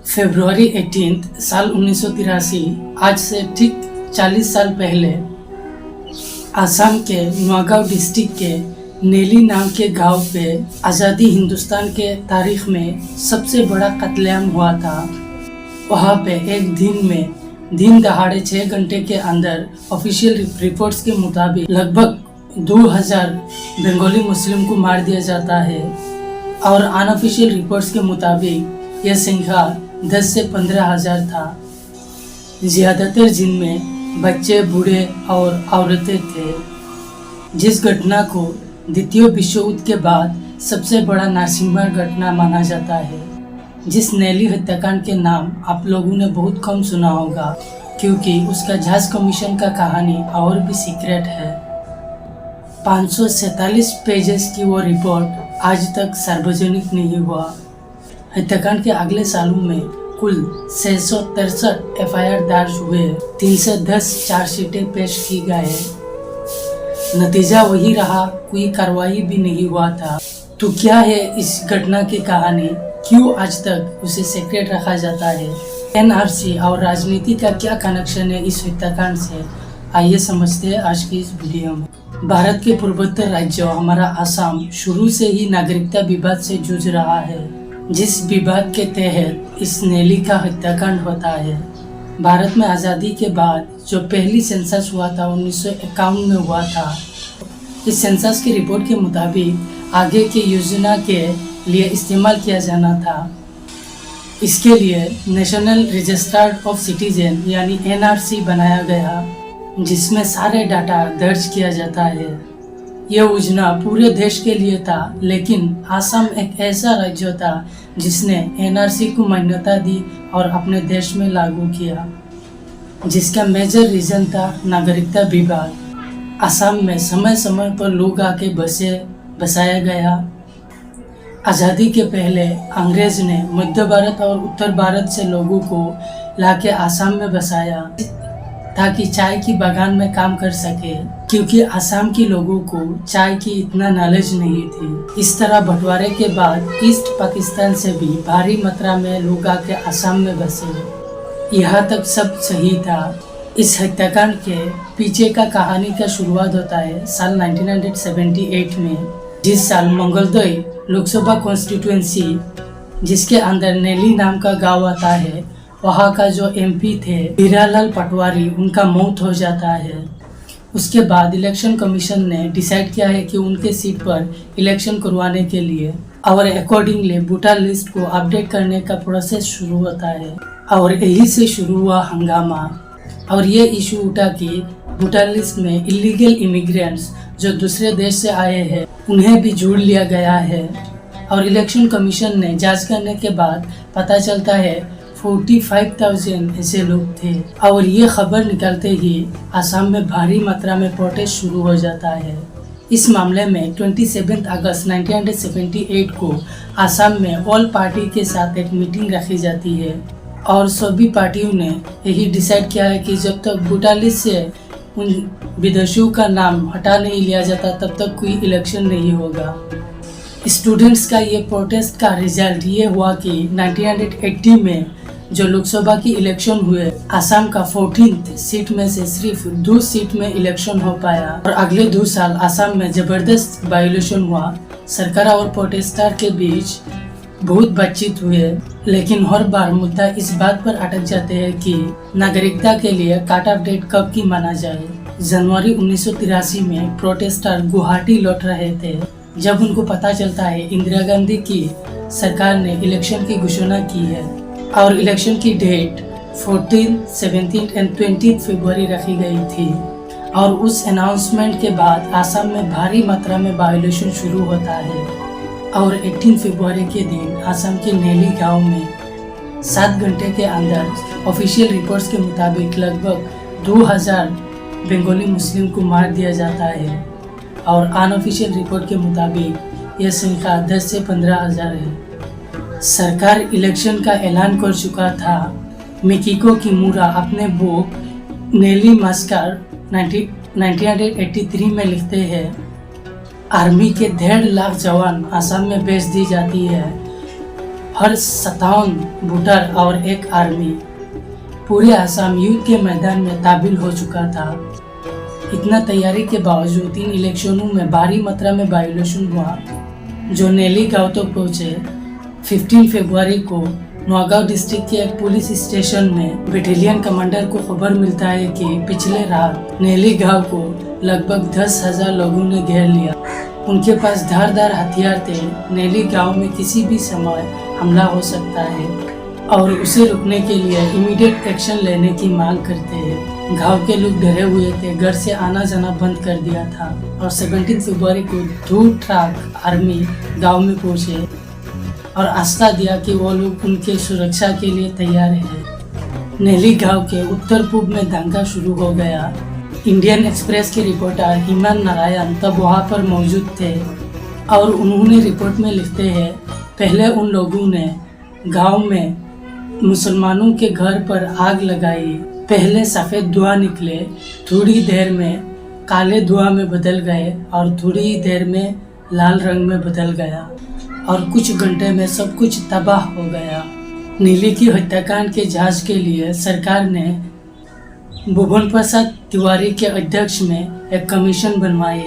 फरवरी 18 साल 1983, आज से ठीक 40 साल पहले आसाम के नौगांव डिस्ट्रिक्ट के नेली नाम के गांव पे आज़ादी हिंदुस्तान के तारीख में सबसे बड़ा कत्लेआम हुआ था। वहाँ पे एक दिन दहाड़े 6 घंटे के अंदर ऑफिशियल रिपोर्ट्स के मुताबिक लगभग 2000 बंगाली मुस्लिम को मार दिया जाता है और अनऑफिशियल रिपोर्ट्स के मुताबिक यह संख्या 10 से 15,000 था, ज़्यादातर जिनमें बच्चे, बूढ़े और औरतें थे। जिस घटना को द्वितीय विश्व युद्ध के बाद सबसे बड़ा नरसिम्हा घटना माना जाता है। जिस नेली हत्याकांड के नाम आप लोगों ने बहुत कम सुना होगा, क्योंकि उसका जांच कमीशन का कहानी और भी सीक्रेट है। 547 पेजेस की वो रिपोर्ट आज तक सार्वजनिक नहीं हुआ। हत्याकांड के अगले सालों में कुल 663 FIR दर्ज हुए, 310 चार्जशीटें पेश की गए। नतीजा वही रहा, कोई कार्रवाई भी नहीं हुआ था। तो क्या है इस घटना की कहानी, क्यों आज तक उसे सीक्रेट रखा जाता है, NRC और राजनीति का क्या कनेक्शन है इस हत्याकांड से, आइए समझते हैं आज की इस वीडियो में। भारत के पूर्वोत्तर राज्य हमारा आसाम शुरू से ही नागरिकता विवाद से जूझ रहा है, जिस विवाद के तहत इस नेली का हत्याकांड होता है। भारत में आज़ादी के बाद जो पहली सेंसस हुआ था 1951 में हुआ था। इस सेंसस की रिपोर्ट के मुताबिक आगे की योजना के लिए इस्तेमाल किया जाना था। इसके लिए नेशनल रजिस्टर ऑफ सिटीजन यानी NRC बनाया गया, जिसमें सारे डाटा दर्ज किया जाता है। यह योजना पूरे देश के लिए था, लेकिन आसाम एक ऐसा राज्य था जिसने NRC को मान्यता दी और अपने देश में लागू किया, जिसका मेजर रीजन था नागरिकता विवाद। आसाम में समय समय पर लोग आके बसाया गया। आज़ादी के पहले अंग्रेज ने मध्य भारत और उत्तर भारत से लोगों को लाके आसाम में बसाया ताकि चाय की बागान में काम कर सके, क्योंकि आसाम के लोगों को चाय की इतना नॉलेज नहीं थी। इस तरह बंटवारे के बाद ईस्ट पाकिस्तान से भी भारी मात्रा में लोग आके आसाम में बसे। यहाँ तक सब सही था। इस हत्याकांड के पीछे का कहानी का शुरुआत होता है साल 1978 में, जिस साल मंगलदोई लोकसभा कॉन्स्टिट्यूएंसी, जिसके अंदर नेली नाम का गांव आता है, वहाँ का जो MP थे हीरालाल पटवारी, उनका मौत हो जाता है। उसके बाद इलेक्शन कमीशन ने डिसाइड किया है कि उनके सीट पर इलेक्शन करवाने के लिए और अकॉर्डिंगली वोटर लिस्ट को अपडेट करने का प्रोसेस शुरू होता है। और यही से शुरू हुआ हंगामा और ये इशू उठा कि वोटर लिस्ट में इलीगल इमिग्रेंट्स जो दूसरे देश से आए हैं उन्हें भी जोड़ लिया गया है। और इलेक्शन कमीशन ने जांच करने के बाद पता चलता है 45,000 ऐसे लोग थे। और ये खबर निकलते ही आसाम में भारी मात्रा में प्रोटेस्ट शुरू हो जाता है। इस मामले में 27 अगस्त 1978 को आसाम में ऑल पार्टी के साथ एक मीटिंग रखी जाती है और सभी पार्टियों ने यही डिसाइड किया है कि जब तक वोटर लिस्ट से उन विदेशियों का नाम हटा नहीं लिया जाता तब तक कोई इलेक्शन नहीं होगा। स्टूडेंट्स का ये प्रोटेस्ट का रिजल्ट ये हुआ कि 1980 में जो लोकसभा की इलेक्शन हुए, आसाम का 14th सीट में से सिर्फ 2 सीट में इलेक्शन हो पाया। और अगले 2 साल आसाम में जबरदस्त वायोलेशन हुआ। सरकार और प्रोटेस्टर के बीच बहुत बातचीत हुए, लेकिन हर बार मुद्दा इस बात पर अटक जाते हैं कि नागरिकता के लिए कट ऑफ डेट कब की माना जाए। जनवरी 1983 में प्रोटेस्टर गुवाहाटी लौट रहे थे जब उनको पता चलता है इंदिरा गांधी की सरकार ने इलेक्शन की घोषणा की है और इलेक्शन की डेट 14, 17 और 20 फरवरी रखी गई थी। और उस अनाउंसमेंट के बाद आसाम में भारी मात्रा में वायोलेशन शुरू होता है और 18 फरवरी के दिन आसाम के नेली गांव में 7 घंटे के अंदर ऑफिशियल रिपोर्ट्स के मुताबिक लगभग 2000 बंगाली मुस्लिम को मार दिया जाता है और अनऑफिशियल रिपोर्ट के मुताबिक यह संख्या 10 से 15,000 है। सरकार इलेक्शन का ऐलान कर चुका था। मिकिको किमुरा अपने बुक नेली मैसेकर 1983 में लिखते हैं, आर्मी के 1.5 लाख जवान आसाम में भेज दी जाती है हर 57 वोटर और एक आर्मी। पूरे आसाम युद्ध के मैदान में ताबिल हो चुका था। इतना तैयारी के बावजूद इन इलेक्शनों में भारी मात्रा में वायोलेशन हुआ, जो नेली गांव तक पहुंचे। 15 फरवरी को नौगांव डिस्ट्रिक्ट के एक पुलिस स्टेशन में बटालियन कमांडर को खबर मिलता है कि पिछले रात नेली गांव को लगभग 10,000 लोगों ने घेर लिया। उनके पास धारदार हथियार थे। नेली गांव में किसी भी समय हमला हो सकता है और उसे रोकने के लिए इमीडिएट एक्शन लेने की मांग करते हैं। गांव के लोग डरे हुए थे, घर से आना जाना बंद कर दिया था और 17 फरवरी को 2 ट्रक आर्मी गांव में पहुंचे और आश्वासन दिया कि वो लोग उनके सुरक्षा के लिए तैयार हैं। नेली गांव के उत्तर पूर्व में दंगा शुरू हो गया। इंडियन एक्सप्रेस के रिपोर्टर हिमान नारायण तब वहां पर मौजूद थे और उन्होंने रिपोर्ट में लिखते हैं, पहले उन लोगों ने गांव में मुसलमानों के घर पर आग लगाई। पहले सफ़ेद धुआं निकले, थोड़ी देर में काले धुआं में बदल गए और थोड़ी देर में लाल रंग में बदल गया और कुछ घंटे में सब कुछ तबाह हो गया। नेली की हत्याकांड के जांच के लिए सरकार ने भुवन प्रसाद तिवारी के अध्यक्ष में एक कमीशन बनवाई।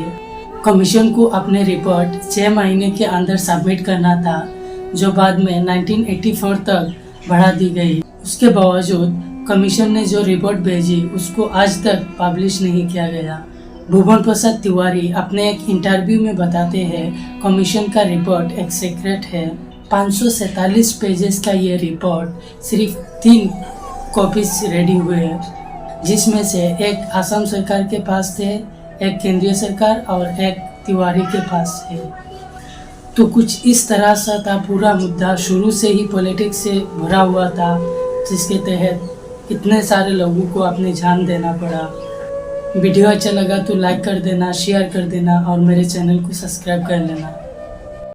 कमीशन को अपने रिपोर्ट 6 महीने के अंदर सबमिट करना था, जो बाद में 1984 तक बढ़ा दी गई। उसके बावजूद कमीशन ने जो रिपोर्ट भेजी उसको आज तक पब्लिश नहीं किया गया। भुवन प्रसाद तिवारी अपने एक इंटरव्यू में बताते हैं, कमीशन का रिपोर्ट एक सीक्रेट है। 547 पेजेस का ये रिपोर्ट सिर्फ 3 कॉपीज रेडी हुए हैं, जिसमें से एक असम सरकार के पास थे, एक केंद्रीय सरकार और एक तिवारी के पास है। तो कुछ इस तरह से था पूरा मुद्दा। शुरू से ही पॉलिटिक्स से भरा हुआ था, जिसके तहत इतने सारे लोगों को अपनी जान देना पड़ा। वीडियो अच्छा लगा तो लाइक कर देना, शेयर कर देना और मेरे चैनल को सब्सक्राइब कर लेना।